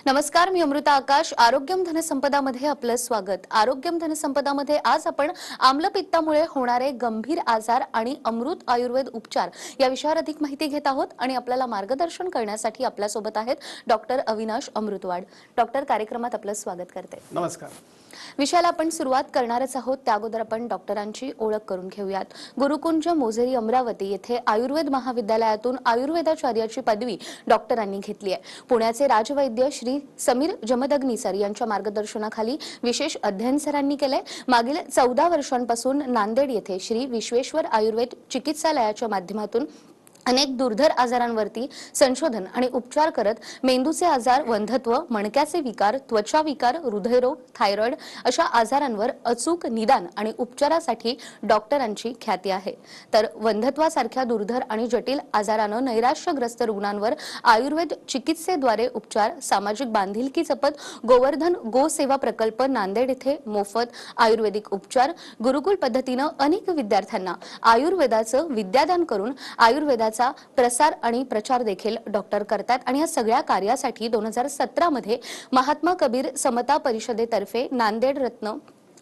नमस्कार, मी अमृता आकाश. आरोग्यम धनसंपदामध्ये आपलं स्वागत. आरोग्यम धनसंपदामध्ये आज आपण आम्लपित्तामुळे होणारे गंभीर आजार आणि अमृत आयुर्वेद उपचार या विषयावर अधिक माहिती घेत आहोत आणि आपल्याला मार्गदर्शन करण्यासाठी आपल्यासोबत आहेत डॉक्टर अविनाश अमृतवाड. डॉक्टर, कार्यक्रमात आपलं स्वागत करते. नमस्कार. विषयाला आपण सुरुवात करणारच आहोत. त्या अगोदर आपण डॉक्टरांची ओळख करून घेऊयात. गुरुकुंज मोझेरी अमरावती येथे आयुर्वेद महाविद्यालयातून आयुर्वेदाचार्याची पदवी डॉक्टरांनी घेतली आहे. पुण्याचे राजवैद्य श्री समीर जमदग्नी सर यांच्या मार्गदर्शनाखाली विशेष अध्ययन सरांनी केले. मागील 14 वर्षांपासून नांदेड येथे श्री विश्वेश्वर आयुर्वेद चिकित्सालयाच्या माध्यमातून अनेक दुर्धर आजारांवरती संशोधन आणि उपचार करत मेंदूचे आजार, वंध्यत्व, मणक्याचे विकार, त्वचा विकार, हृदयरोग, थायरॉइड अशा आजारांवर अचूक निदान आणि उपचारासाठी डॉक्टरांची ख्याती आहे. तर वंध्यत्वासारख्या दुर्धर आणि जटिल आजारानं नैराश्यग्रस्त रुग्णांवर आयुर्वेद चिकित्सेद्वारे उपचार, सामाजिक बांधिलकी जपत गोवर्धन गो सेवा प्रकल्प नांदेड येथे मोफत आयुर्वेदिक उपचार, गुरुकुल पद्धतीनं अनेक विद्यार्थ्यांना आयुर्वेदाचं विद्यादान करून आयुर्वेदाचा प्रसार आणि प्रचार देखील डॉक्टर करतात. आणि या सगळ्या कार्यासाठी 2017 मध्ये महात्मा कबीर समता परिषदेतर्फे नांदेड रत्न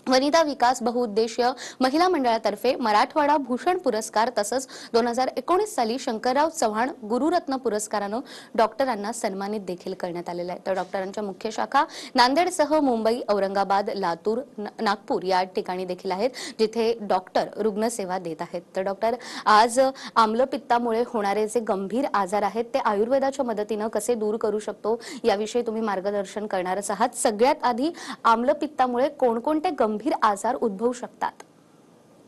वनिता विकास बहुउद्देशीय महिला मंडळातर्फे मराठवाडा भूषण पुरस्कार तसंच 2019 साली शंकरराव चव्हाण गुरुरत्न पुरस्कारानं डॉक्टरांना सन्मानित देखील करण्यात आलेलं आहे. तर डॉक्टरांच्या मुख्य शाखा नांदेडसह मुंबई, औरंगाबाद, लातूर, नागपूर या ठिकाणी देखील आहेत, जिथे डॉक्टर रुग्णसेवा देत आहेत. तर डॉक्टर, आज आम्लपित्तामुळे होणारे जे गंभीर आजार आहेत ते आयुर्वेदाच्या मदतीनं कसे दूर करू शकतो याविषयी तुम्ही मार्गदर्शन करणारच आहात. सगळ्यात आधी आम्लपित्तामुळे कोणकोणते गंभीर आजार उद्भवू शकतात?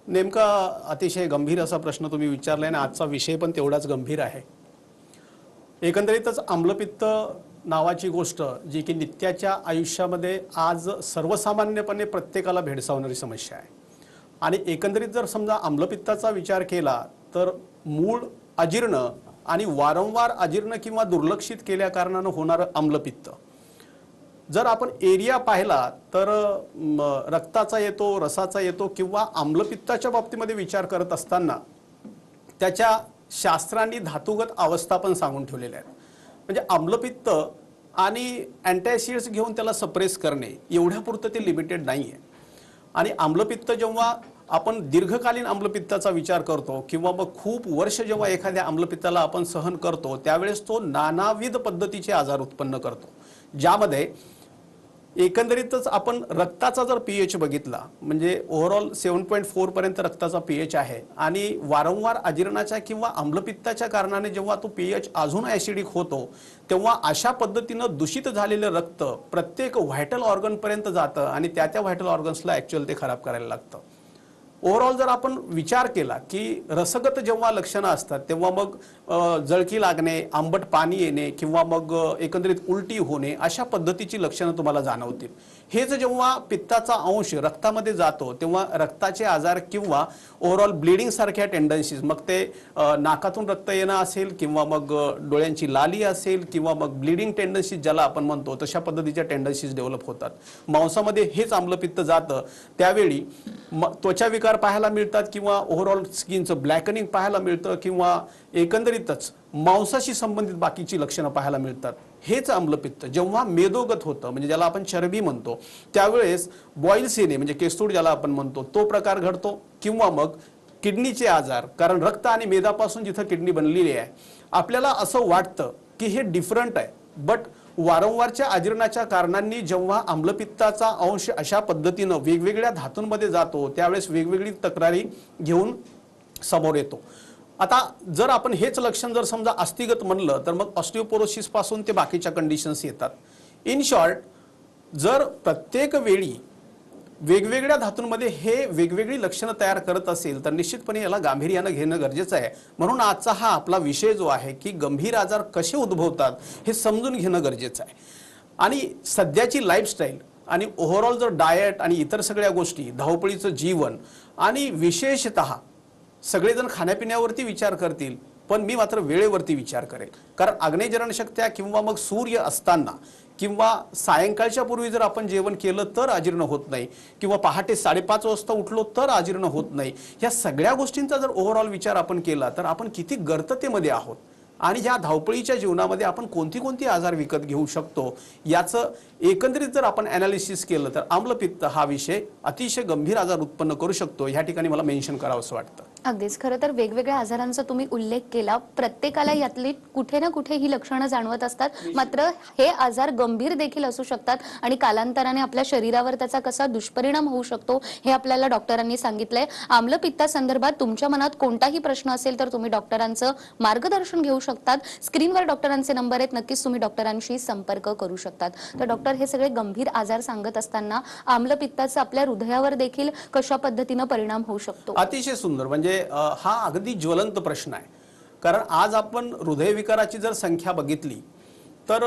नेमका अतिशय गंभीर असा प्रश्न तुम्ही विचारलाय आणि आजचा विषय पण तेवढाच गंभीर आहे. एकंदरीतच आम्लपित्त नावाची गोष्ट जी की नित्याच्या आयुष्यामध्ये आज सर्वसामान्यपणे प्रत्येकाला भेडसावणारी समस्या आहे. आणि एकंदरीत जर समजा आम्लपित्ताचा विचार केला तर मूळ अजीर्ण आणि वारंवार अजीर्ण किंवा दुर्लक्षित केल्या कारणानं होणारं आम्लपित्त. जर आपण एरिया पाहिला तर रक्ताचा येतो, रसाचा येतो किंवा आम्लपित्ताच्या बाबतीमध्ये विचार करत असताना त्याच्या शास्त्रांनी धातुगत अवस्था पण सांगून ठेवलेल्या आहेत. म्हणजे आम्लपित्त आणि अँटॅसिड्स घेऊन त्याला सप्रेस करणे एवढ्यापुरतं ते लिमिटेड नाही आहे. आणि आम्लपित्त जेव्हा आपण दीर्घकालीन आम्लपित्ताचा विचार करतो किंवा मग खूप वर्ष जेव्हा एखाद्या आम्लपित्ताला आपण सहन करतो त्यावेळेस तो नानाविध पद्धतीचे आजार उत्पन्न करतो, ज्यामध्ये एकंदरीतच आपण रक्ताचा जर पीएच बघितला म्हणजे ओव्हरऑल 7.4 पर्यंत रक्ताचा पीएच आहे. आणि वारंवार अजीर्णाच्या किंवा आम्लपित्ताच्या कारणाने जेव्हा तो पीएच अजून ॲसिडिक होतो तेव्हा अशा पद्धतीनं दूषित झालेलं रक्त प्रत्येक व्हायटल ऑर्गनपर्यंत जातं आणि त्या व्हायटल ऑर्गन्सला ॲक्च्युअल ते खराब करायला लागतं. ओव्हरऑल जर आपण विचार केला की रसगत जेव्हा लक्षणं असतात तेव्हा मग जळकी लागणे, आंबट पाणी येणे किंवा मग एकंदरीत उलटी होणे अशा पद्धतीची लक्षणं तुम्हाला जाणवतील. हेच जेव्हा पित्ताचा अंश रक्तामध्ये जातो तेव्हा रक्ताचे आजार किंवा ओव्हरऑल ब्लिडिंग सारख्या टेंडन्सीज, मग ते नाकातून रक्त येणं असेल किंवा मग डोळ्यांची लाली असेल किंवा मग ब्लिडिंग टेंडन्सीज ज्याला आपण म्हणतो तशा पद्धतीच्या टेंडन्सीज डेव्हलप होतात. मांसामध्ये हेच आम्लपित्त जातं त्यावेळी त्वचा विकार पाहायला मिळतात किंवा ओव्हरऑल स्किनचं ब्लॅकनिंग पाहायला मिळतं किंवा एकंदरीतच मांसाशी संबंधित बाकीची लक्षणं पाहायला मिळतात. हेच आम्लपित्त जेव्हा मेदोगत होतं म्हणजे ज्याला आपण चरबी म्हणतो त्यावेळेस बॉईल्स येणे म्हणजे केस्तूड ज्याला आपण म्हणतो तो प्रकार घडतो. किंवा मग किडनीचे आजार, कारण रक्त आणि मेदापासून जिथं किडनी बनलेली आहे आपल्याला असं वाटतं की हे डिफरंट आहे, बट वारंवारच्या अजीर्णाच्या कारणांनी जेव्हा आम्लपित्ताचा अंश अशा पद्धतीनं वेगवेगळ्या धातूंमध्ये जातो त्यावेळेस वेगवेगळी तक्रारी घेऊन समोर येतो. आता जर आपण हेच लक्षण जर समजा अस्थिगत म्हणलं तर मग ऑस्टिओपोरोसिस पासून ते बाकीच्या कंडिशन्स येतात. इन शॉर्ट, जर प्रत्येक वेळी वेगवेगळ्या धातूंमध्ये हे वेगवेगळी लक्षणं तयार करत असेल तर निश्चितपणे याला गांभीर्यानं घेणं गरजेचं आहे. म्हणून आजचा हा आपला विषय जो आहे की गंभीर आजार कसे उद्भवतात हे समजून घेणं गरजेचं आहे. आणि सध्याची लाईफस्टाईल आणि ओव्हरऑल जर डाएट आणि इतर सगळ्या गोष्टी, धावपळीचं जीवन आणि विशेषतः सगळेजण खाण्यापिण्यावरती विचार करतील पण मी मात्र वेळेवरती विचार करेल. कारण अग्नेयजरणशक्त्या किंवा मग सूर्य असताना किंवा सायंकाळच्या पूर्वी जर आपण जेवण केलं तर अजीर्ण होत नाही किंवा पहाटे 5:30 वाजता उठलो तर अजीर्ण होत नाही. ह्या सगळ्या गोष्टींचा जर ओव्हरऑल विचार आपण केला तर आपण किती गर्ततेमध्ये आहोत. आणि ह्या धावपळीच्या जीवनामध्ये आपण कोणती कोणती आजार विकत घेऊ शकतो याचं एकंदरीत जर आपण ॲनालिसिस केलं तर आम्लपित्त हा विषय अतिशय गंभीर आजार उत्पन्न करू शकतो. ह्या ठिकाणी मला मेन्शन करावंसं वाटतं. अगदीच. खरं तर वेगवेगळ्या आजारांचा तुम्ही उल्लेख केला. प्रत्येकाला यातली कुठे ना कुठे ही लक्षणं जाणवत असतात. मात्र हे आजार गंभीर देखील असू शकतात आणि कालांतराने आपल्या शरीरावर त्याचा कसा दुष्परिणाम होऊ शकतो हे आपल्याला डॉक्टरांनी सांगितलंय. आम्लपित्तासंदर्भात तुमच्या मनात कोणताही प्रश्न असेल तर तुम्ही डॉक्टरांचं मार्गदर्शन घेऊ शकतात. स्क्रीनवर डॉक्टरांचे नंबर आहेत. नक्कीच तुम्ही डॉक्टरांशी संपर्क करू शकतात. तर डॉक्टर, हे सगळे गंभीर आजार सांगत असताना आम्लपित्ताचा आपल्या हृदयावर देखील कशा पद्धतीने परिणाम होऊ शकतो? अतिशय सुंदर. म्हणजे हा अगदी ज्वलंत प्रश्न आहे. कारण आज आपण हृदयविकाराची जर संख्या बघितली तर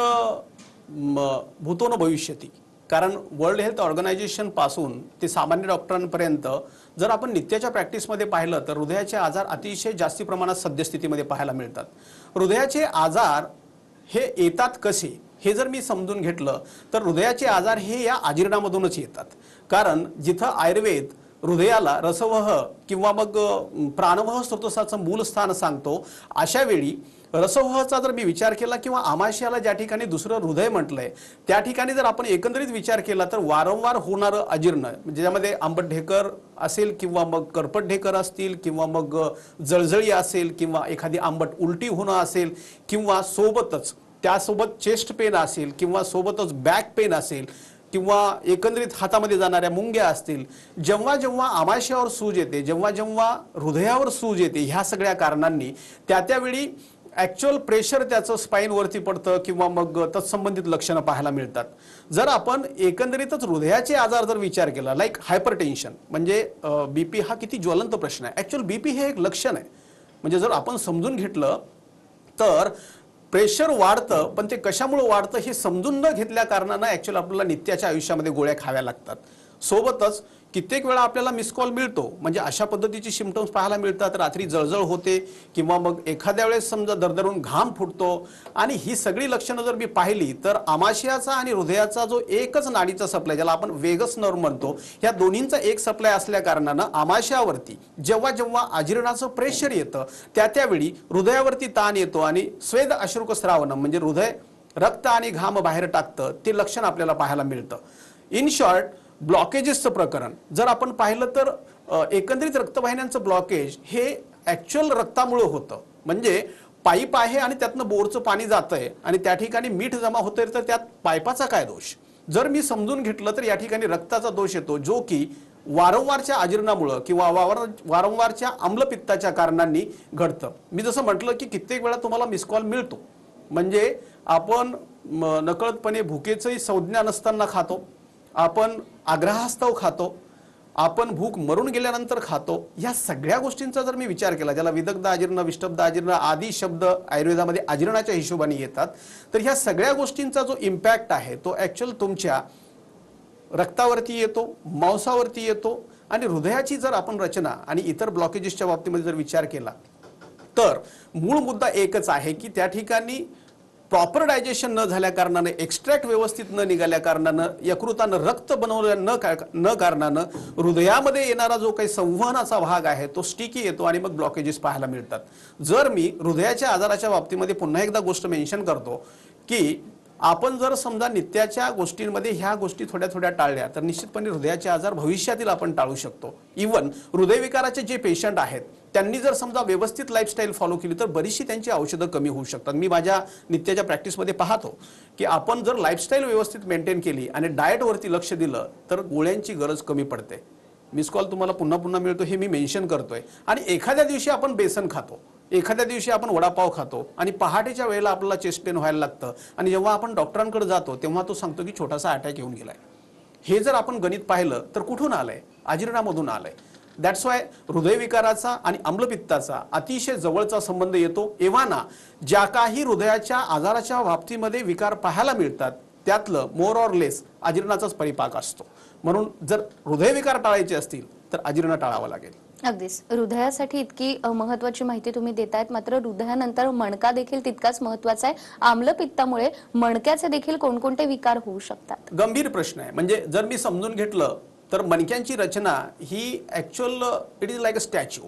भूतो न भविष्यती. कारण वर्ल्ड हेल्थ ऑर्गनायझेशन पासून ते सामान्य डॉक्टरांपर्यंत जर आपण नित्याच्या प्रॅक्टिसमध्ये पाहिलं तर हृदयाचे आजार अतिशय जास्ती प्रमाणात सद्यस्थितीमध्ये पाहायला मिळतात. हृदयाचे आजार हे येतात कसे हे जर मी समजून घेतलं तर हृदयाचे आजार हे या अजीर्णामधूनच येतात. कारण जिथं आयुर्वेद हृदयाला रसवह किंवा मग प्राणवह स्रोतसाचं मूल स्थान सांगतो, अशा वेळी रसवहचा जर मी विचार केला किंवा आमाशयाला ज्या ठिकाणी दुसरं हृदय म्हटलंय त्या ठिकाणी जर आपण एकंदरीत विचार केला तर वारंवार होणारं अजीर्ण, ज्यामध्ये आंबट ढेकर असेल किंवा मग करपट ढेकर असतील किंवा मग जळजळी असेल किंवा एखादी आंबट उलटी होणं असेल किंवा सोबतच त्यासोबत चेस्ट पेन असेल किंवा सोबतच बॅक पेन असेल किंवा एकंदरीत हातामध्ये जाणाऱ्या मुंग्या असतील, जेव्हा जेव्हा आमाशयावर सूज येते, जेव्हा जेव्हा हृदयावर सूज येते, ह्या सगळ्या कारणांनी त्यावेळी ॲक्च्युअल प्रेशर त्याचं स्पाईनवरती पडतं किंवा मग तत्संबंधित लक्षणं पाहायला मिळतात. जर आपण एकंदरीतच हृदयाचे आजार जर विचार केला, लाईक हायपरटेन्शन, म्हणजे बीपी हा किती ज्वलंत प्रश्न आहे. ॲक्च्युअल बीपी हे एक लक्षण आहे. म्हणजे जर आपण समजून घेतलं तर प्रेशर वाढतं, पण ते कशामुळे वाढतं हे समजून न घेतल्या कारणानं ॲक्च्युअली आपल्याला नित्याच्या आयुष्यामध्ये गोळ्या खाव्या लागतात. सोबतच कित्येक वेळा आपल्याला मिस कॉल मिळतो, म्हणजे अशा पद्धतीची सिम्पटम्स पाहायला मिळतात. रात्री जळजळ होते किंवा मग एखाद्या वेळेस समजा दरदरून घाम फुटतो. आणि ही सगळी लक्षणं जर मी पाहिली तर आमाशयाचा आणि हृदयाचा जो एकच नाडीचा सप्लाय, ज्याला आपण वेगस नर्व म्हणतो, ह्या दोन्हींचा एक सप्लाय असल्या कारणानं आमाशयावरती जेव्हा जेव्हा अजीर्णाचं प्रेशर येतं त्यावेळी हृदयावरती ताण येतो आणि स्वेद अश्रुक स्रावणं, म्हणजे हृदय रक्त आणि घाम बाहेर टाकतं, ते लक्षण आपल्याला पाहायला मिळतं. इन शॉर्ट, ब्लॉकेजेसचं प्रकरण जर आपण पाहिलं तर एकंदरीत रक्तवाहिन्यांचं ब्लॉकेज हे ॲक्च्युअल रक्तामुळे होतं. म्हणजे पाईप आहे आणि त्यातनं बोरचं पाणी जातंय आणि त्या ठिकाणी मीठ जमा होतंय, तर त्यात पाईपाचा काय दोष? जर मी समजून घेतलं तर या ठिकाणी रक्ताचा दोष येतो, जो की वारंवारच्या अजीर्णामुळं किंवा वारंवारच्या आम्लपित्ताच्या कारणांनी घडतं. मी जसं म्हटलं की कित्येक वेळा तुम्हाला मिस कॉल मिळतो, म्हणजे आपण नकळतपणे भुकेचंही संज्ञा नसताना खातो, आपण आग्रहास्तव खातो, आपण भूक मरून गेल्यानंतर खातो. ह्या सगळ्या गोष्टींचा जर मी विचार केला, ज्याला विदग्ध अजीर्ण, विष्टब्ध अजीर्ण आदी शब्द आयुर्वेदामध्ये अजीर्णाच्या हिशोबाने येतात, तर ह्या सगळ्या गोष्टींचा जो इम्पॅक्ट आहे तो ॲक्च्युअल तुमच्या रक्तावरती येतो, मांसावरती येतो. आणि हृदयाची जर आपण रचना आणि इतर ब्लॉकेजेसच्या बाबतीमध्ये जर विचार केला तर मूळ मुद्दा एकच आहे की त्या ठिकाणी प्रॉपर डायजेशन न झाल्या कारणानं, एक्स्ट्रॅक्ट व्यवस्थित न निघाल्या कारणानं, यकृतानं रक्त बनवल्या न कारणानं हृदयामध्ये येणारा जो काही संवहनाचा भाग आहे तो स्टिकी येतो आणि मग ब्लॉकेजेस पाहायला मिळतात. जर मी हृदयाच्या आजाराच्या बाबतीमध्ये पुन्हा एकदा गोष्ट मेन्शन करतो की आपण जर समजा नित्याच्या गोष्टींमध्ये ह्या गोष्टी थोड्या थोड्या टाळल्या तर निश्चितपणे हृदयाचे आजार भविष्यातील आपण टाळू शकतो. इवन हृदयविकाराचे जे पेशंट आहेत त्यांनी जर समजा व्यवस्थित लाईफस्टाईल फॉलो केली तर बरीचशी त्यांची औषधं कमी होऊ शकतात. मी माझ्या नित्याच्या प्रॅक्टिसमध्ये पाहतो की आपण जर लाईफस्टाईल व्यवस्थित मेंटेन केली आणि डाएटवरती लक्ष दिलं तर गोळ्यांची गरज कमी पडते. मिस कॉल तुम्हाला पुन्हा पुन्हा मिळतो हे मी मेन्शन करतोय. आणि एखाद्या दिवशी आपण बेसन खातो, एखाद्या दिवशी आपण वडापाव खातो आणि पहाटेच्या वेळेला आपल्याला चेस्ट पेन व्हायला लागतं आणि जेव्हा आपण डॉक्टरांकडे जातो तेव्हा तो सांगतो की छोटासा अटॅक येऊन गेलाय. हे जर आपण गणित पाहिलं तर कुठून आलंय? अजीर्णामधून आलंय. दॅट्स वाय हृदयविकाराचा आणि आम्लपित्ताचा अतिशय जवळचा संबंध येतो. एव्हाना ज्या काही हृदयाच्या आजाराच्या बाबतीमध्ये विकार पाहायला मिळतात त्यातलं मोर ऑर लेस अजीर्णाचाच परिपाक असतो. म्हणून जर हृदयविकार टाळायचे असतील तर अजीर्ण टाळावं लागेल. अगदीच. हृदयासाठी इतकी महत्त्वाची माहिती तुम्ही देतायत, मात्र हृदयानंतर मणका देखील तितकाच महत्त्वाचा आहे. आम्लपित्तामुळे मणक्याचे देखील कोणकोणते विकार होऊ शकतात? गंभीर प्रश्न आहे. म्हणजे जर मी समजून घेतलं तर मणक्यांची रचना ही actual it is like a statue.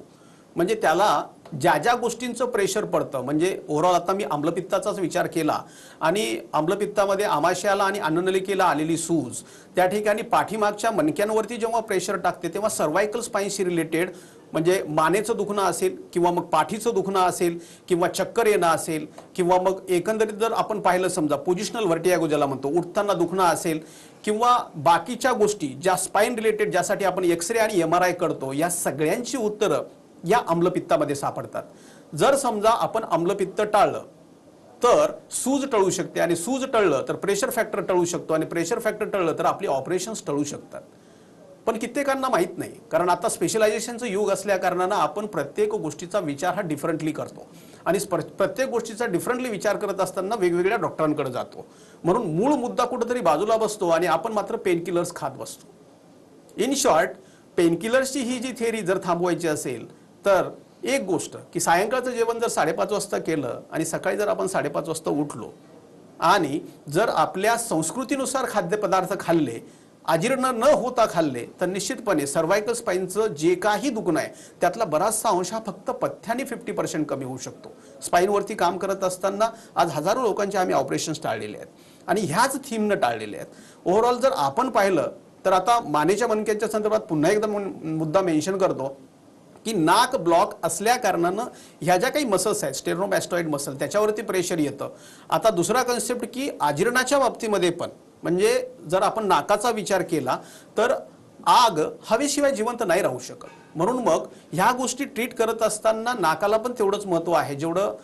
म्हणजे त्याला ज्या ज्या गोष्टींचं प्रेशर पडतं, म्हणजे ओव्हरऑल आता मी आम्लपित्ताचाच विचार केला आणि आम्लपित्तामध्ये आमाशयाला आणि अन्ननलिकेला आलेली सूज, त्या ठिकाणी पाठीमागच्या मणक्यांवरती जेव्हा प्रेशर टाकते तेव्हा सर्वायकल स्पाईनशी रिलेटेड म्हणजे मानेचं दुखणं असेल किंवा मग पाठीचं दुखणं असेल किंवा चक्कर येणं असेल किंवा मग एकंदरीत जर आपण पाहिलं समजा पोझिशनल व्हर्टिगो ज्याला म्हणतो, उठताना दुखणं असेल किंवा बाकीच्या गोष्टी ज्या स्पाईन रिलेटेड ज्यासाठी आपण एक्सरे आणि MRI करतो, या सगळ्यांची उत्तरं या आम्लपित्तामध्ये सापडतात. जर समजा आपण आम्लपित्त टाळलं तर सूज टळू शकते आणि सूज टळलं तर प्रेशर फॅक्टर टळू शकतो आणि प्रेशर फॅक्टर टळलं तर आपली ऑपरेशन्स टळू शकतात. पण कित्येकांना माहीत नाही, कारण आता स्पेशलायझेशनचं युग असल्या कारणानं आपण प्रत्येक गोष्टीचा विचार हा डिफरंटली करतो आणि प्रत्येक गोष्टीचा डिफरंटली विचार करत असताना वेगवेगळ्या डॉक्टरांकडे जातो. म्हणून मूळ मुद्दा कुठेतरी बाजूला बसतो आणि आपण मात्र पेनकिलर्स खात बसतो. इन शॉर्ट, पेनकिलर्सची ही जी थेअरी जर थांबवायची असेल तर एक गोष्ट की सायंकाळचं जेवण जर 5:30 वाजता केलं आणि सकाळी जर आपण 5:30 वाजता उठलो आणि जर आपल्या संस्कृतीनुसार खाद्यपदार्थ खाल्ले, अजीर्ण न होता खाल्ले, तर निश्चितपणे सर्वायकल स्पाईनचं जे काही दुखणं आहे त्यातला बराचसा अंश हा फक्त पथ्याने 50% कमी होऊ शकतो. स्पाईनवरती काम करत असताना आज हजारो लोकांचे आम्ही ऑपरेशन्स टाळलेले आहेत आणि ह्याच थीमनं टाळलेले आहेत. ओव्हरऑल जर आपण पाहिलं तर आता मानेच्या मणक्यांच्या संदर्भात पुन्हा एकदा मुद्दा मेन्शन करतो की नाक ब्लॉक असल्या कारणानं ह्या ज्या काही मसल्स आहेत, स्टेर्नोमॅस्टॉइड मसल, त्याच्यावरती प्रेशर येतं. आता दुसरा कन्सेप्ट की आजीर्णाच्या बाबतीमध्ये पण, म्हणजे जर आपण नाकाचा विचार केला तर आग हवेशिवाय जिवंत नाही राहू शकत. म्हणून मग ह्या गोष्टी ट्रीट करत असताना नाकाला पण तेवढंच महत्त्व आहे जेवढं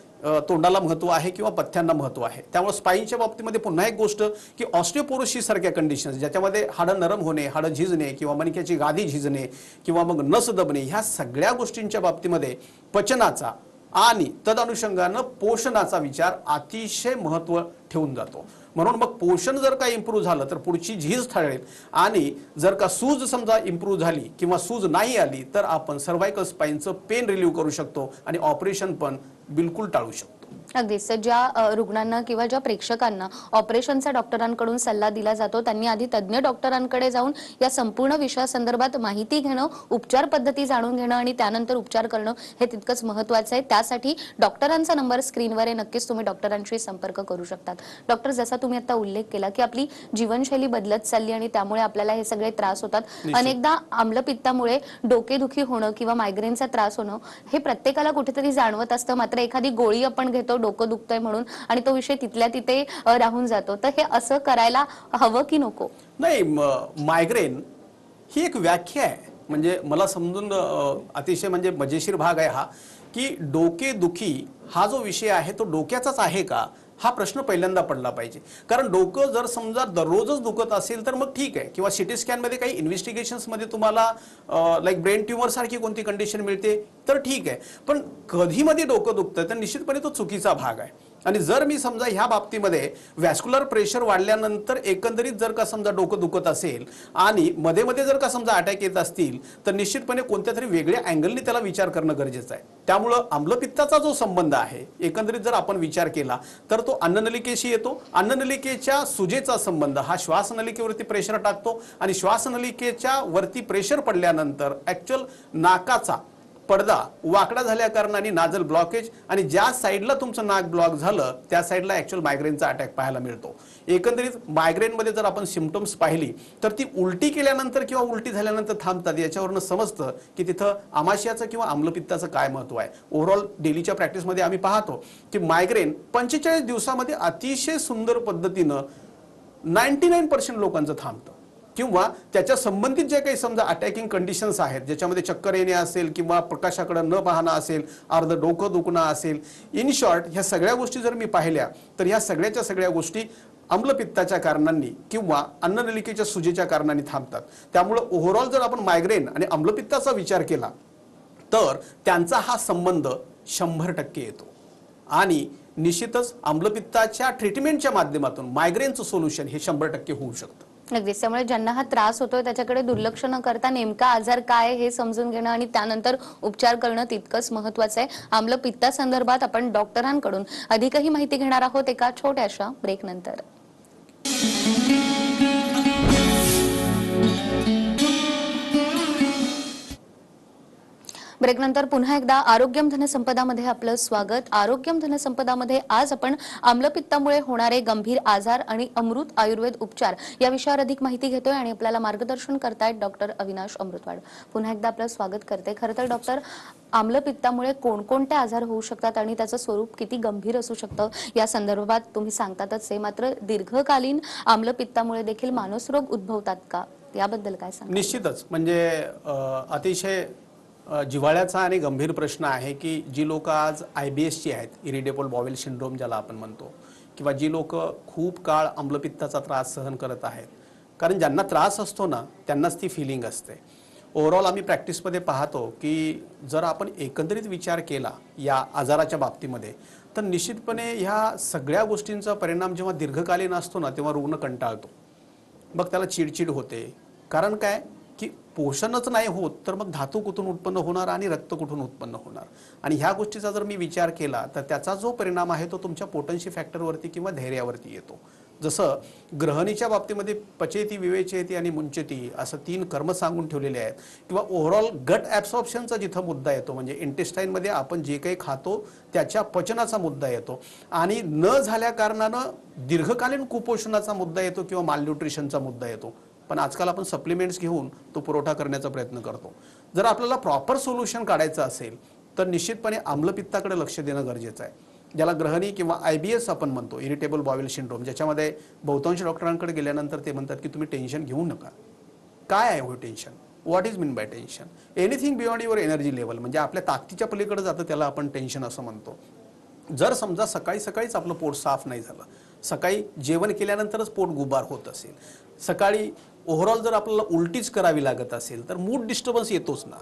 तोंडाला महत्त्व आहे किंवा पथ्यांना महत्त्व आहे. त्यामुळे स्पाईनच्या बाबतीमध्ये पुन्हा एक गोष्ट की ऑस्टिओपोरोसिस सारख्या कंडिशन्स ज्याच्यामध्ये हाडं नरम होणे, हाडं झिजणे किंवा मणक्याची गादी झिजणे किंवा मग नस दबणे, ह्या सगळ्या गोष्टींच्या बाबतीमध्ये पचनाचा आणि तदनुषंगानं पोषणाचा विचार अतिशय महत्त्व ठेवून जातो. म्हणून मग पोषण जर का इम्प्रूव्ह झालं तर पुढची झीज ठळेल आणि जर का सूज समजा इम्प्रूव्ह झाली किंवा सूज नाही आली तर आपण सर्वायकल स्पाईनचं पेन रिलीव्ह करू शकतो आणि ऑपरेशन पण बिलकुल टाळू शकतो. अगदीच. ज्या रुग्णांना किंवा ज्या प्रेक्षकांना ऑपरेशनचा डॉक्टरांकडून सल्ला दिला जातो त्यांनी आधी तज्ज्ञ डॉक्टरांकडे जाऊन या संपूर्ण विषयासंदर्भात माहिती घेणं, उपचार पद्धती जाणून घेणं आणि त्यानंतर उपचार करणं हे तितकंच महत्त्वाचं आहे. त्यासाठी डॉक्टरांचा नंबर स्क्रीनवर आहे, नक्कीच तुम्ही डॉक्टरांशी संपर्क करू शकतात. डॉक्टर, जसा तुम्ही आता उल्लेख केला की आपली जीवनशैली बदलत चालली आणि त्यामुळे आपल्याला हे सगळे त्रास होतात. अनेकदा आम्लपित्तामुळे डोकेदुखी होणं किंवा मायग्रेनचा त्रास होणं हे प्रत्येकाला कुठेतरी जाणवत असतं, मात्र एखादी गोळी आपण घेतो डोकं दुखतंय म्हणून आणि तो विषय तिथल्या तिथे राहून जातो. तर हे असं करायला हवं की नको? नाही, मायग्रेन ही एक व्याख्या आहे. म्हणजे मला समजून अतिशय म्हणजे मजेशीर भाग आहे हा की डोकेदुखी हा जो विषय आहे तो डोक्याचाच आहे का, हा प्रश्न पहिल्यांदा पडला पाहिजे. कारण डोकं जर समजा दररोजच दुखत असेल तर मग ठीक आहे, किंवा सिटी स्कॅनमध्ये काही इन्व्हेस्टिगेशन्समध्ये तुम्हाला लाईक ब्रेन ट्युमर सारखी कोणती कंडिशन मिळते तर ठीक आहे. पण कधी मध्ये डोकं दुखतं तर निश्चितपणे तो चुकीचा भाग आहे. आणि जर मी समजा ह्या बाबतीमध्ये व्हॅस्क्युलर प्रेशर वाढल्यानंतर एकंदरीत जर का समजा डोकं दुखत असेल आणि मध्ये मध्ये जर का समजा अटॅक येत असतील तर निश्चितपणे कोणत्या तरी वेगळ्या अँगलने त्याला विचार करणं गरजेचं आहे. त्यामुळं आम्लपित्ताचा जो संबंध आहे एकंदरीत जर आपण विचार केला तर तो अन्ननलिकेशी येतो. अन्ननलिकेच्या सुजेचा संबंध हा श्वासनलिकेवरती प्रेशर टाकतो आणि श्वासनलिकेच्या वरती प्रेशर पडल्यानंतर ऍक्च्युअल नाकाचा पडदा वाकडा झाल्या कारणाने नाजल ब्लॉकेज आणि ज्या साईडला तुमचं नाक ब्लॉक झालं त्या साईडला ऍक्च्युअल मायग्रेनचा अटॅक पाहायला मिळतो. एकंदरीत मायग्रेनमध्ये जर आपण सिम्पटम्स पाहिली तर ती उलटी केल्यानंतर किंवा उलटी झाल्यानंतर थांबतात. याच्यावरनं समजतं की तिथं आमाशयाचं किंवा आम्लपित्ताचं काय महत्व आहे. ओव्हरऑल डेलीच्या प्रॅक्टिसमध्ये आम्ही पाहतो की मायग्रेन 45 दिवसामध्ये अतिशय सुंदर पद्धतीनं 99% लोकांचं थांबतं किंवा त्याच्या संबंधित जे काही समजा अटॅकिंग कंडिशन्स आहेत ज्याच्यामध्ये चक्कर येणे असेल किंवा प्रकाशाकडे न पाहणं असेल, अर्ध डोकं दुखणं असेल, इन शॉर्ट ह्या सगळ्या गोष्टी जर मी पाहिल्या तर ह्या सगळ्याच्या सगळ्या गोष्टी आम्लपित्ताच्या कारणांनी किंवा अन्ननलिकेच्या सुजेच्या कारणांनी थांबतात. त्यामुळे ओव्हरऑल जर आपण मायग्रेन आणि आम्लपित्ताचा विचार केला तर त्यांचा हा संबंध 100% येतो आणि निश्चितच आम्लपित्ताच्या ट्रीटमेंटच्या माध्यमातून मायग्रेनचं सोल्युशन हे 100% होऊ शकतं. नक्कीच. त्यामुळे ज्यांना हा त्रास होतोय त्याच्याकडे दुर्लक्ष न करता नेमका आजार काय हे समजून घेणं आणि त्यानंतर उपचार करणं तितकंच महत्त्वाचं आहे. आम्लपित्ता संदर्भात आपण डॉक्टरांकडून अधिकही माहिती घेणार आहोत एका छोट्याशा ब्रेक नंतर. ब्रेकनंतर पुन्हा एकदा आरोग्यम धनसंपदामध्ये आपलं स्वागत. आरोग्यम धनसंपदामध्ये आज आपण आम्लपित्तामुळे होणारे गंभीर आजार आणि अमृत आयुर्वेद उपचार या विषयावर अधिक माहिती घेतोय आणि आपल्याला मार्गदर्शन करतायत डॉक्टर अविनाश अमृतवाड. पुन्हा एकदा आपलं स्वागत करते. खरं तर डॉक्टर, आम्लपित्तामुळे कोणकोणते आजार होऊ शकतात आणि त्याचं स्वरूप किती गंभीर असू शकतं या संदर्भात तुम्ही सांगतातच आहे, मात्र दीर्घकालीन आम्लपित्तामुळे देखील मानसरोग उद्भवतात का, याबद्दल काय सांगा? निश्चितच म्हणजे अतिशय जिव्हाळ्याचा आणि गंभीर प्रश्न आहे की जी लोक आज IBS ची आहेत, इरिटेबल बॉवेल सिंड्रोम ज्याला आपण म्हणतो, किंवा जी लोक खूप काळ आम्लपित्ताचा त्रास सहन करत आहेत, कारण ज्यांना त्रास असतो ना त्यांनाच ती फिलिंग असते. ओव्हरऑल आम्ही प्रॅक्टिसमध्ये पाहतो की जर आपण एकंदरीत विचार केला या आजाराच्या बाबतीमध्ये तर निश्चितपणे ह्या सगळ्या गोष्टींचा परिणाम जेव्हा दीर्घकालीन असतो ना तेव्हा रुग्ण कंटाळतो. मग त्याला चिडचिड होते. कारण काय की पोषणच नाही होत तर मग धातू कुठून उत्पन्न होणार आणि रक्त कुठून उत्पन्न होणार. आणि ह्या गोष्टीचा जर मी विचार केला तर त्याचा जो परिणाम आहे तो तुमच्या पोटन्सी फॅक्टरवरती किंवा धैर्यावरती येतो. जसं गृहिणीच्या बाबतीमध्ये पचेती, विवेचेती आणि मुंचती असं 3 कर्म सांगून ठेवलेले आहेत, किंवा ओव्हरऑल गट ॲब्सॉर्प्शनचा जिथं मुद्दा येतो म्हणजे इंटेस्टाईनमध्ये आपण जे काही खातो त्याच्या पचनाचा मुद्दा येतो, आणि न झाल्या कारणानं दीर्घकालीन कुपोषणाचा मुद्दा येतो किंवा मालन्यूट्रिशनचा मुद्दा येतो. पण आजकाल आपण सप्लिमेंट्स घेऊन तो पुरवठा करण्याचा प्रयत्न करतो. जर आपल्याला प्रॉपर सोल्युशन काढायचं असेल तर निश्चितपणे आम्लपित्ताकडे लक्ष देणं गरजेचं आहे, ज्याला गृहिणी किंवा IBS आपण म्हणतो, इरिटेबल बॉवेल सिंड्रोम, ज्याच्यामध्ये बहुतांश डॉक्टरांकडे गेल्यानंतर ते म्हणतात की तुम्ही टेन्शन घेऊ नका. काय आहे हो tension? What is mean by tension? Anything beyond your energy level, म्हणजे आपल्या ताकदीच्या पलीकडे जातं त्याला आपण टेन्शन असं म्हणतो. जर समजा सकाळीच आपलं पोट साफ नाही झालं, सकाळी जेवण केल्यानंतरच पोट गुबार होत असेल, सकाळी ओव्हरऑल जर आपल्याला उलटीच करावी लागत असेल तर मूड डिस्टर्बन्स येतोच ना.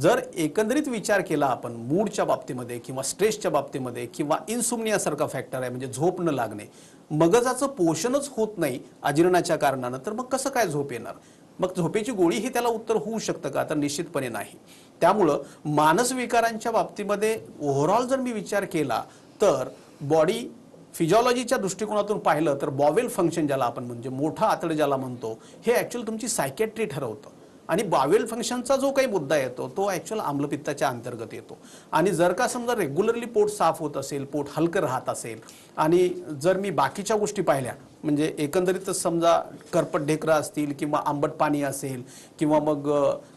जर एकंदरीत विचार केला आपण मूडच्या बाबतीमध्ये किंवा स्ट्रेसच्या बाबतीमध्ये किंवा इन्सोम्नियासारखा फॅक्टर आहे म्हणजे झोप न लागणे, मगजाचं पोषणच होत नाही अजीर्णाच्या कारणानं, तर मग कसं काय झोप येणार? मग झोपेची गोळी ही त्याला उत्तर होऊ शकतं का? तर निश्चितपणे नाही. त्यामुळं मानस विकारांच्या बाबतीमध्ये ओव्हरऑल जर मी विचार केला तर बॉडी फिजिओलॉजीच्या दृष्टिकोनातून पाहिलं तर बॉवेल फंक्शन ज्याला आपण म्हणजे मोठा आतड ज्याला म्हणतो, हे ॲक्च्युअल तुमची सायकॅट्री ठरवतं. आणि बॉवेल फंक्शनचा जो काही मुद्दा येतो तो ॲक्च्युअल आम्लपित्ताच्या अंतर्गत येतो. आणि जर का समजा रेग्युलरली पोट साफ होत असेल, पोट हलकं राहत असेल, आणि जर मी बाकीच्या गोष्टी पाहिल्या म्हणजे एकंदरीतच समजा करपट ढेकरं असतील किंवा आंबट पाणी असेल किंवा मग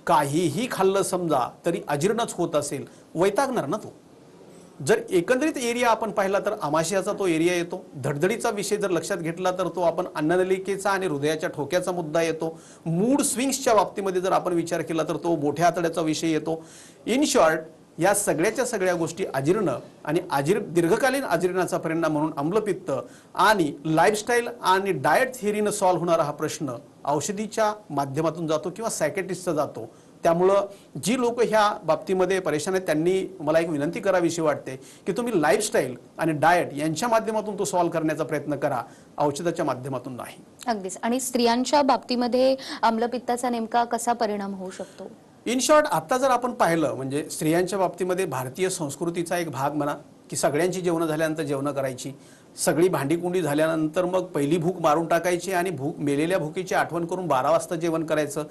काहीही खाल्लं समजा तरी अजीर्णच होत असेल, वैतागणार ना तो. जर एकंदरीत एरिया आपण पाहिला तर आमाशयाचा तो एरिया येतो. धडधडीचा विषय जर लक्षात घेतला तर तो आपण अन्ननलिकेचा आणि हृदयाच्या ठोक्याचा मुद्दा येतो. मूड स्विंग्सच्या बाबतीमध्ये जर आपण विचार केला तर तो मोठ्या आतड्याचा विषय येतो. इन शॉर्ट, या सगळ्याच्या सगळ्या गोष्टी अजीर्ण आणि दीर्घकालीन अजीर्णाचा परिणाम म्हणून आम्लपित्त आणि लाईफस्टाईल आणि डाएट थिअरीनं सॉल्व्ह होणारा हा प्रश्न औषधीच्या माध्यमातून जातो किंवा सायकॅट्रिस्टचा जातो. त्यामुळं जी लोक ह्या बाबतीमध्ये परेशान आहेत त्यांनी मला एक विनंती करावीशी वाटते की तुम्ही लाईफस्टाईल आणि डाएट यांच्या माध्यमातून तो सॉल्व्ह करण्याचा प्रयत्न करा, औषधाच्या माध्यमातून नाही. अगदीच. आणि स्त्रियांच्या बाबतीमध्ये आम्लपित्ताचा नेमका कसा परिणाम होऊ शकतो? इन शॉर्ट, आता जर आपण पाहिलं म्हणजे स्त्रियांच्या बाबतीमध्ये भारतीय संस्कृतीचा एक भाग म्हणा की सगळ्यांची जेवणं झाल्यानंतर जेवणं करायची, सगळी भांडीकुंडी झाल्यानंतर मग पहिली भूक मारून टाकायची आणि मेलेल्या भुकेची आठवण करून 12 वाजता जेवण करायचं.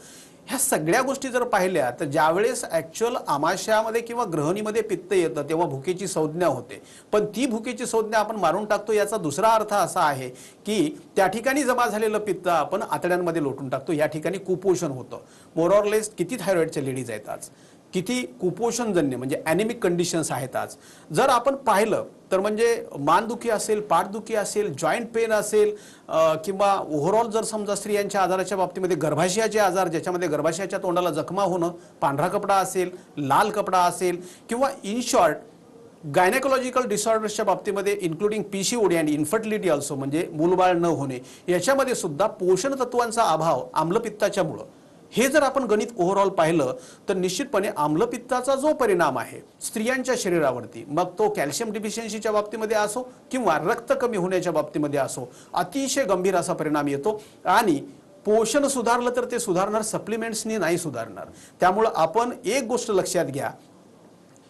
ह्या सगळ्या गोष्टी जर पाहिल्या तर ज्यावेळेस ॲक्च्युअल आमाशयामध्ये किंवा ग्रहणीमध्ये पित्त येतं तेव्हा भुकेची संज्ञा होते, पण ती भुकेची संज्ञा आपण मारून टाकतो. याचा दुसरा अर्थ असा आहे की त्या ठिकाणी जमा झालेलं पित्त आपण आतड्यांमध्ये लोटून टाकतो. या ठिकाणी कुपोषण होतं. मोर ऑर लेस किती थायरॉइडच्या लेडीज आहेत आज, किती कुपोषणजन्य म्हणजे ॲनेमिक कंडिशन्स आहेत आज. जर आपण पाहिलं तर म्हणजे मानदुखी असेल, पाठदुखी असेल, जॉईंट पेन असेल किंवा ओव्हरऑल जर समजा स्त्रियांच्या आजाराच्या बाबतीमध्ये गर्भाशयाचे आजार ज्याच्यामध्ये गर्भाशयाच्या तोंडाला जखमा होणं, पांढरा कपडा असेल, लाल कपडा असेल, किंवा इन शॉर्ट गायनेकोलॉजिकल डिसऑर्डर्सच्या बाबतीमध्ये इन्क्लुडिंग PCOD आणि इन्फर्टिलिटी ऑल्सो म्हणजे मूलबाळ न होणे, याच्यामध्ये सुद्धा पोषण तत्वांचा अभाव आम्लपित्ताच्यामुळं. हे जर आपण गणित ओव्हरऑल पाहिलं तर निश्चितपणे आम्लपित्ताचा जो परिणाम आहे स्त्रियांच्या शरीरावरती, मग तो कॅल्शियम डिफिशियन्सीच्या बाबतीमध्ये असो किंवा रक्त कमी होण्याच्या बाबतीमध्ये असो, अतिशय गंभीर असा परिणाम येतो. आणि पोषण सुधारलं तर ते सुधारणार, सप्लिमेंट्सनी नाही सुधारणार. त्यामुळं आपण एक गोष्ट लक्षात घ्या,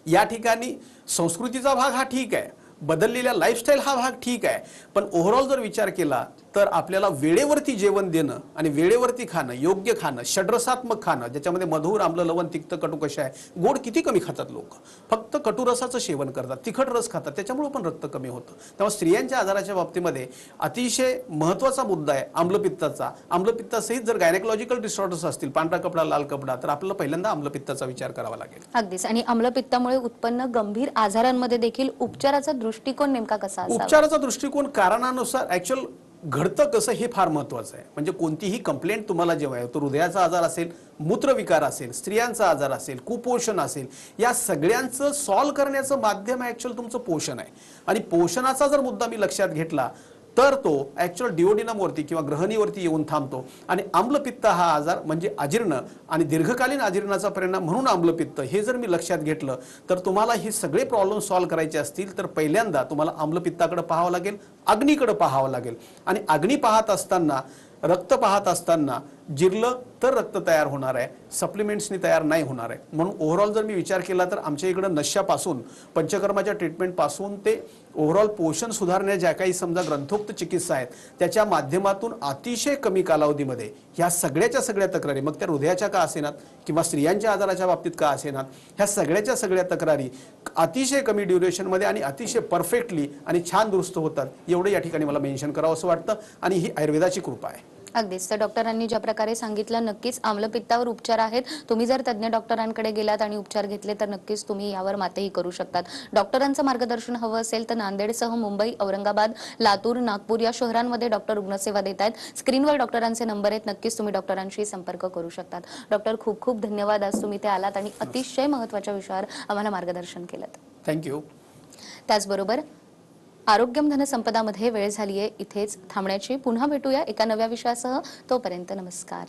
या ठिकाणी संस्कृतीचा भाग हा ठीक आहे, बदललेल्या लाईफस्टाईल हा भाग ठीक आहे, पण ओव्हरऑल जर विचार केला तर आपल्याला वेळेवरती जेवण देणं आणि वेळेवरती खाणं, योग्य खाणं, षड्रसात्मक खाणं, ज्याच्यामध्ये मधुर, आम्ल, लवण, तिक्त, कटू कशा आहे. गोड किती कमी खातात लोक, फक्त कटुरसाचं सेवन करतात, तिखट रस खातात, त्याच्यामुळे पण रक्त कमी होतं. त्यामुळे स्त्रियांच्या आजाराच्या बाबतीमध्ये अतिशय महत्त्वाचा मुद्दा आहे आम्लपित्ताचा. आम्लपित्तासहित जर गायनेकोलॉजिकल डिसऑर्डर्स असतील, पांढरा कपडा, लाल कपडा, तर आपल्याला पहिल्यांदा आम्लपित्ताचा विचार करावा लागेल. अगदीच. आणि आम्लपित्तामुळे उत्पन्न गंभीर आजारांमध्ये देखील उपचाराचा दृष्टिकोन नेमका कसा असावा? उपचाराचा दृष्टिकोन कारणानुसार ऍक्च्युअल घडतं कसं हे फार महत्त्वाचं आहे. म्हणजे कोणतीही कंप्लेंट तुम्हाला जेव्हा आहे, तो हृदयाचा आजार असेल, मूत्रविकार असेल, स्त्रियांचा आजार असेल, कुपोषण असेल, या सगळ्यांचं सॉल्व्ह करण्याचं माध्यम ऍक्च्युअल तुमचं पोषण आहे. आणि पोषणाचा जर मुद्दा मी लक्षात घेतला तर तो ऍक्च्युअल डिओडिनमवरती किंवा ग्रहणीवरती येऊन थांबतो. आणि आम्लपित्त हा आजार म्हणजे अजीर्ण आणि दीर्घकालीन अजीर्णाचा परिणाम म्हणून आम्लपित्त, हे जर मी लक्षात घेतलं तर तुम्हाला हे सगळे प्रॉब्लेम सॉल्व्ह करायचे असतील तर पहिल्यांदा तुम्हाला आम्लपित्ताकडे पाहावं लागेल, अग्नीकडे पाहावं लागेल. आणि अग्नी पाहत असताना, रक्त पाहत असताना जिरलं तर रक्त तयार होणार आहे, सप्लिमेंट्सनी तयार नाही होणार आहे. म्हणून ओव्हरऑल जर मी विचार केला तर आमच्या इकडं नश्यापासून, पंचकर्माच्या ट्रीटमेंटपासून ते ओव्हरऑल पोषण सुधारण्या ज्या काही समजा ग्रंथोक्त चिकित्सा आहेत त्याच्या माध्यमातून अतिशय कमी कालावधीमध्ये ह्या सगळ्याच्या सगळ्या तक्रारी, मग त्या हृदयाच्या का असेनात किंवा स्त्रियांच्या आजाराच्या बाबतीत का असेनात, ह्या सगळ्याच्या सगळ्या तक्रारी अतिशय कमी ड्युरेशनमध्ये आणि अतिशय परफेक्टली आणि छान दुरुस्त होतात. एवढं या ठिकाणी मला मेन्शन करावं असं वाटतं आणि ही आयुर्वेदाची कृपा आहे. अगदीच. तर डॉक्टरांनी ज्या प्रकारे सांगितलं, नक्कीच आम्लपित्तावर उपचार आहेत. तुम्ही जर तज्ज्ञ डॉक्टरांकडे गेलात आणि उपचार घेतले तर नक्कीच तुम्ही यावर मातही करू शकतात. डॉक्टरांचं मार्गदर्शन हवं असेल तर नांदेडसह मुंबई, औरंगाबाद, लातूर, नागपूर या शहरांमध्ये डॉक्टर रुग्णसेवा देत आहेत. स्क्रीनवर डॉक्टरांचे नंबर आहेत, नक्कीच तुम्ही डॉक्टरांशी संपर्क करू शकतात. डॉक्टर, खूप खूप धन्यवाद. आज तुम्ही ते आलात आणि अतिशय महत्त्वाच्या विषयावर आम्हाला मार्गदर्शन केलं. थँक्यू. त्याचबरोबर आरोग्यम धनसंपदामध्ये वेळ झालीये इथेच थांबण्याची. पुन्हा भेटूया एका नव्या विषयासह. तोपर्यंत नमस्कार.